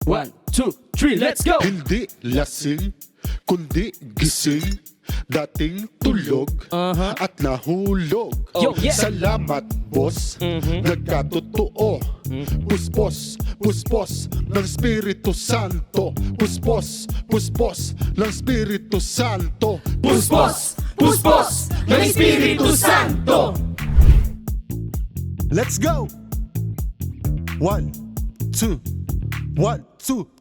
1, 2, 3, let's go! Hindi lasing, kundi gising. Dating tulog at nahulog. Yo, yeah. Salamat, boss. Nagkatotoo. Puspos, puspos ng Espiritu Santo. Puspos, puspos ng Espiritu Santo. Puspos! Puspos! Ng Espiritu Santo! Let's go! 1, 2, 1, 2,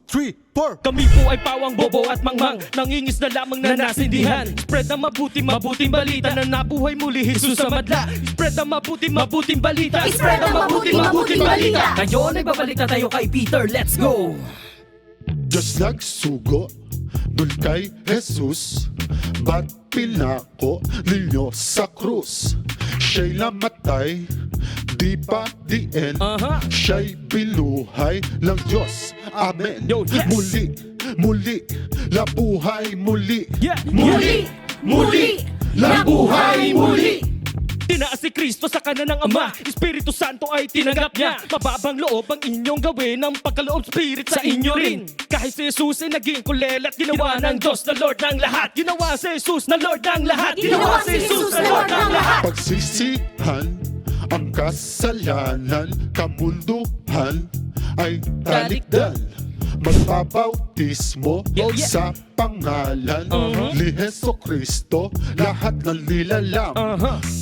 3, 4. Kami po ay pawang bobo at mangmang, nangingis na lamang na nasindihan. Spread ang mabuting balita na nabuhay muli Jesus sa madla. Spread ang mabuting balita. Spread ang mabuting balita. Ngayon ay babalik na tayo kay Peter, let's go! Diyos nagsugo dun kay Jesus. Ba't pinako ninyo sa krus? Siya'y namatay, di pa diin. Siya'y binuhay ng Diyos. Amen. Yo, yes. Muli, nabuhay muli. Yeah! Muli, nabuhay muli. Tinaas si Kristo sa kanan ng Ama, Espiritu Santo ay tinanggap niya. Mababang loob ang inyong gawin, ang pagkaloob Spirit sa inyo rin. Kahit si Jesus ay naging kulelat, ginawa ng Diyos na Lord ng lahat. Ginawa si Jesus na Lord ng lahat. Ginawa si Jesus na Lord ng lahat. Pagsisihan ang kasalanan, kamunduhan ay talikdan. Magbabautismo Yeah, yeah. sa pangalan ni Heso Kristo, lahat ng nilalang.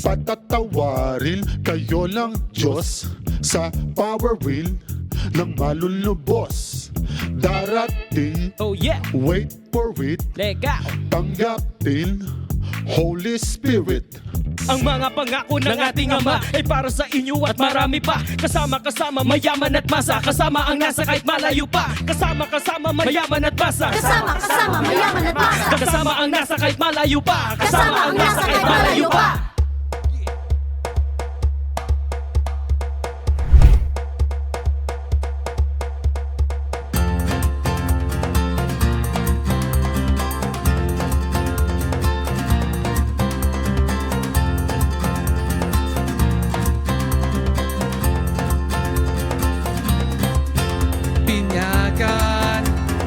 Patatawarin kayo ng Diyos sa power wheel ng malulubos. Darating, Oh yeah! wait for it, Lega! tanggapin Holy Spirit. Ang mga pangako ng ating Ama ay para sa inyo at marami pa. Kasama, mayaman at masa. Kasama ang nasa kahit malayo pa. Kasama, mayaman at masa. Kasama, mayaman at masa. Kasama ang nasa kahit malayo pa. Kasama ang nasa kahit malayo pa.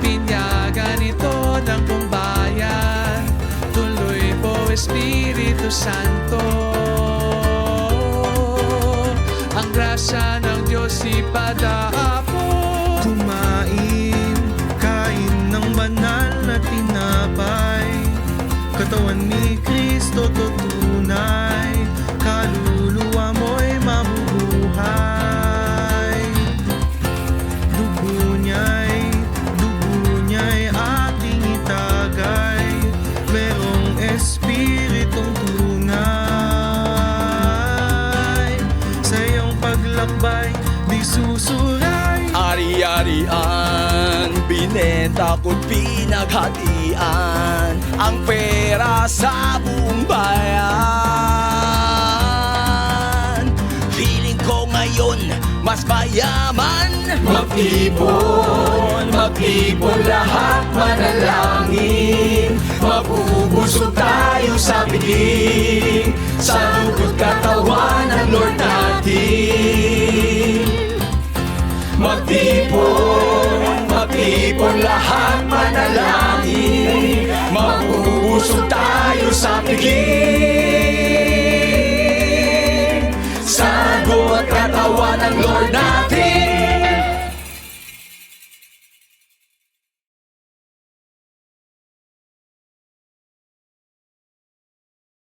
Pinyagan ito ng kumbayan. Tuloy po Espiritu Santo. Ang grasya ng Diyos ipadapo. Kumain, kain ng banal na tinapay. Katawan ni Kristo to tunay. Kaluluwa mo'y mabubuhay. Dugo niya'y ating itagay. Merong espiritong tunay. Sa iyong paglakbay, di susuray. Ari-arian, binenta ko't pinaghatian ang pera sa buong bayan. Feeling ko ngayon mas mayaman. Mag-ipon lahat manalangin. Mabubusog tayo sa biging, sa lungkot katawan ng Lord natin. Mag-ipon lahat manalangin. Mabubusog tayo sa piging,